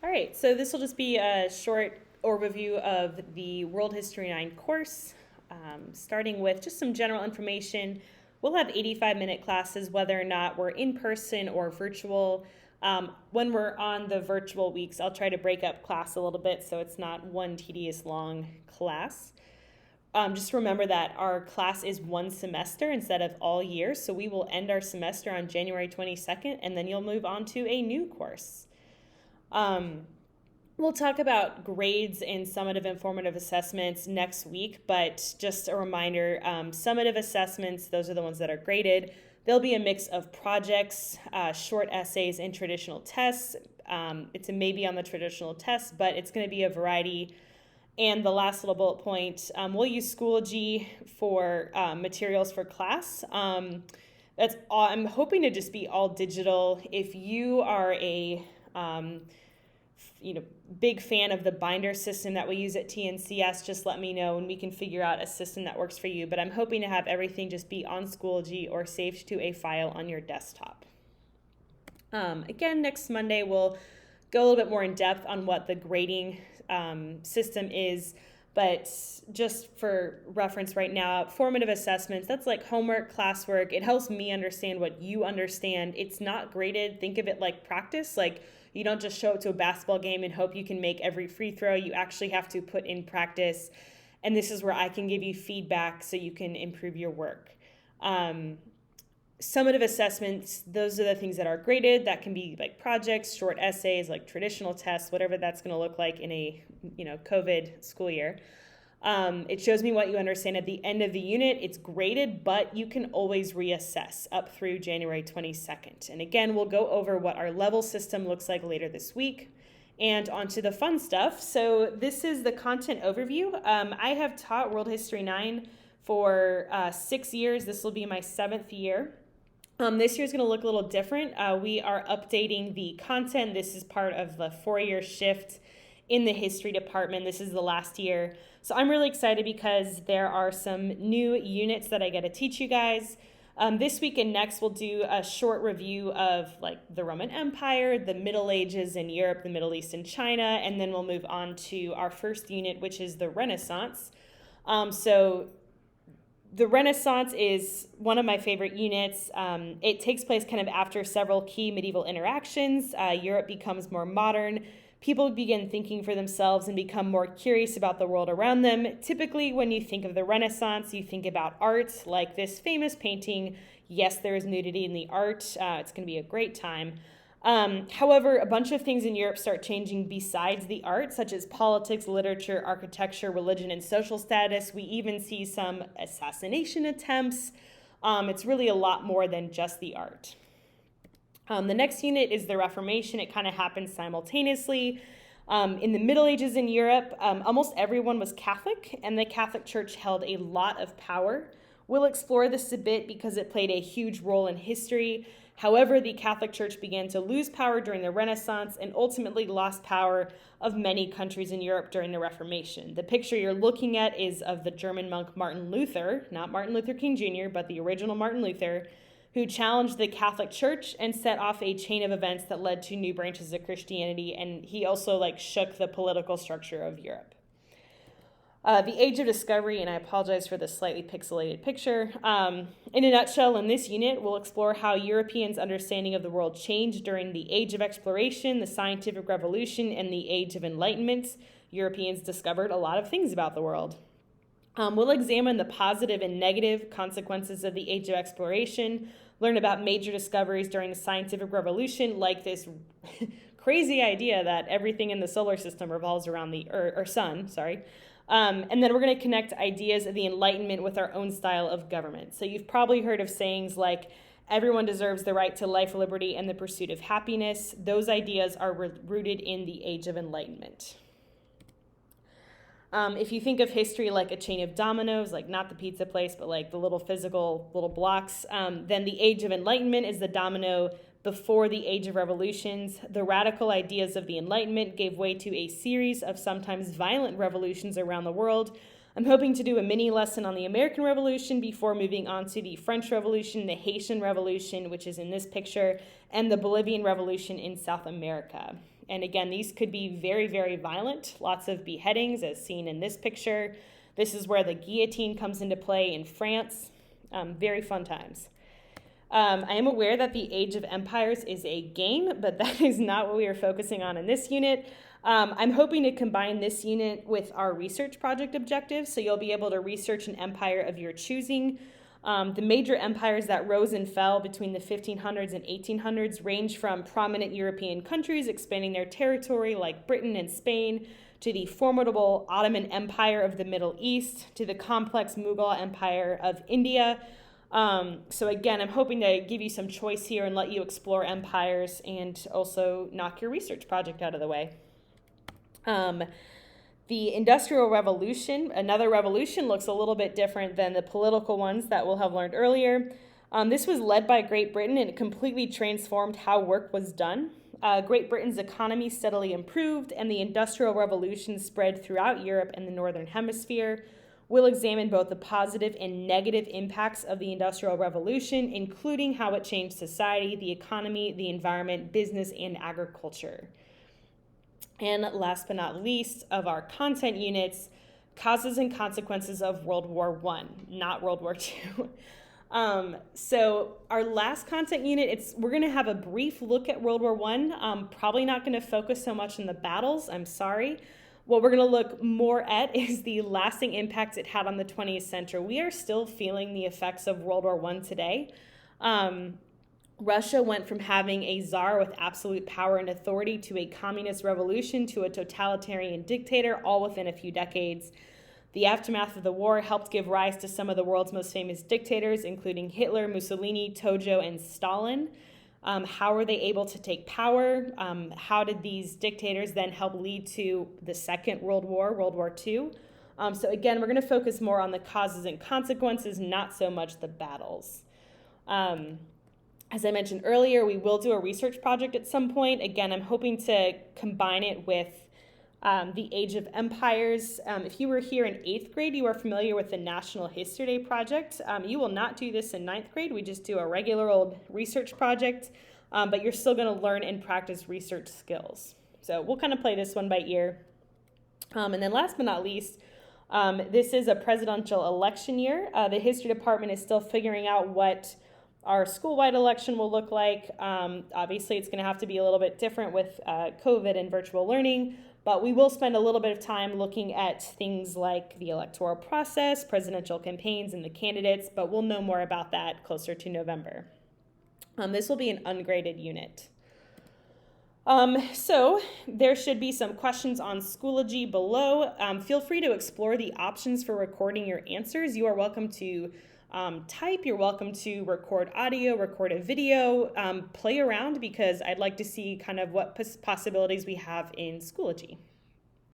All right, so this will just be a short overview of the World History 9 course, starting with just some general information. We'll have 85-minute classes, whether or not we're in person or virtual. When we're on the virtual weeks, I'll try to break up class a little bit so it's not one tedious long class. Just remember that our class is one semester instead of all year, so we will end our semester on January 22nd, and then you'll move on to a new course. We'll talk about grades and summative and formative assessments next week, but just a reminder, summative assessments, those are the ones that are graded. There'll be a mix of projects, short essays, and traditional tests. It's a maybe on the traditional tests, but it's going to be a variety. And the last little bullet point, we'll use Schoology for materials for class. That's all. I'm hoping to just be all digital. If you are a big fan of the binder system that we use at TNCS, just let me know and we can figure out a system that works for you. But I'm hoping to have everything just be on Schoology or saved to a file on your desktop. Again, next Monday, we'll go a little bit more in depth on what the grading system is. But just for reference right now, formative assessments, that's like homework, classwork. It helps me understand what you understand. It's not graded. Think of it like practice. Like you don't just show up to a basketball game and hope you can make every free throw. You actually have to put in practice. And this is where I can give you feedback so you can improve your work. Summative assessments, those are the things that are graded. That can be like projects, short essays, like traditional tests, whatever that's going to look like in a COVID school year. It shows me what you understand at the end of the unit. It's graded, but you can always reassess up through January 22nd. And again, we'll go over what our level system looks like later this week. And onto the fun stuff. So this is the content overview. I have taught World History 9 for 6 years. This will be my 7th year. This year is going to look a little different. We are updating the content. This is part of the 4-year shift in the history department. This is the last year. So I'm really excited because there are some new units that I get to teach you guys. This week and next, we'll do a short review of like the Roman Empire, the Middle Ages in Europe, the Middle East, and China, and then we'll move on to our first unit, which is the Renaissance. The Renaissance is one of my favorite units. It takes place kind of after several key medieval interactions. Europe becomes more modern. People begin thinking for themselves and become more curious about the world around them. Typically, when you think of the Renaissance, you think about art, like this famous painting. Yes, there is nudity in the art. It's going to be a great time. However, a bunch of things in Europe start changing besides the art, such as politics, literature, architecture, religion, and social status. We even see some assassination attempts. It's really a lot more than just the art. The next unit is the Reformation. It kind of happens simultaneously. In the Middle Ages in Europe, almost everyone was Catholic, and the Catholic Church held a lot of power. We'll explore this a bit because it played a huge role in history. However, the Catholic Church began to lose power during the Renaissance and ultimately lost power of many countries in Europe during the Reformation. The picture you're looking at is of the German monk Martin Luther, not Martin Luther King Jr., but the original Martin Luther, who challenged the Catholic Church and set off a chain of events that led to new branches of Christianity, and he also shook the political structure of Europe. The Age of Discovery, and I apologize for the slightly pixelated picture. In a nutshell, in this unit, we'll explore how Europeans' understanding of the world changed during the Age of Exploration, the Scientific Revolution, and the Age of Enlightenment. Europeans discovered a lot of things about the world. We'll examine the positive and negative consequences of the Age of Exploration, learn about major discoveries during the Scientific Revolution, like this crazy idea that everything in the solar system revolves around the sun. And then we're going to connect ideas of the Enlightenment with our own style of government. So you've probably heard of sayings like, everyone deserves the right to life, liberty, and the pursuit of happiness. Those ideas are rooted in the Age of Enlightenment. If you think of history like a chain of dominoes, like not the pizza place, but like the little physical little blocks, then the Age of Enlightenment is the domino before the Age of Revolutions. The radical ideas of the Enlightenment gave way to a series of sometimes violent revolutions around the world. I'm hoping to do a mini lesson on the American Revolution before moving on to the French Revolution, the Haitian Revolution, which is in this picture, and the Bolivian Revolution in South America. And again, these could be very, very violent, lots of beheadings as seen in this picture. This is where the guillotine comes into play in France. Very fun times. I am aware that the Age of Empires is a game, but that is not what we are focusing on in this unit. I'm hoping to combine this unit with our research project objectives, so you'll be able to research an empire of your choosing. The major empires that rose and fell between the 1500s and 1800s range from prominent European countries expanding their territory like Britain and Spain, to the formidable Ottoman Empire of the Middle East, to the complex Mughal Empire of India. So again, I'm hoping to give you some choice here and let you explore empires and also knock your research project out of the way. The Industrial Revolution, another revolution, looks a little bit different than the political ones that we'll have learned earlier. This was led by Great Britain, and it completely transformed how work was done. Great Britain's economy steadily improved, and the Industrial Revolution spread throughout Europe and the Northern Hemisphere. We'll examine both the positive and negative impacts of the Industrial Revolution, including how it changed society, the economy, the environment, business, and agriculture. And last but not least of our content units, causes and consequences of World War I, not World War II. So our last content unit, we're going to have a brief look at World War I. Probably not going to focus so much on the battles, I'm sorry. What we're going to look more at is the lasting impacts it had on the 20th century. We are still feeling the effects of World War I today. Russia went from having a czar with absolute power and authority to a communist revolution to a totalitarian dictator, all within a few decades. The aftermath of the war helped give rise to some of the world's most famous dictators, including Hitler, Mussolini, Tojo, and Stalin. How were they able to take power? How did these dictators then help lead to the Second World War, World War II? So again, we're going to focus more on the causes and consequences, not so much the battles. As I mentioned earlier, we will do a research project at some point. Again, I'm hoping to combine it with the Age of Empires. If you were here in 8th grade, you are familiar with the National History Day project. You will not do this in 9th grade. We just do a regular old research project, but you're still going to learn and practice research skills. So we'll kind of play this one by ear. And then last but not least, this is a presidential election year. The history department is still figuring out what our school-wide election will look like. Obviously, it's going to have to be a little bit different with COVID and virtual learning, but we will spend a little bit of time looking at things like the electoral process, presidential campaigns, and the candidates, but we'll know more about that closer to November. This will be an ungraded unit. So there should be some questions on Schoology below. Feel free to explore the options for recording your answers. You are welcome to type, you're welcome to record audio, record a video, play around, because I'd like to see kind of what possibilities we have in Schoology.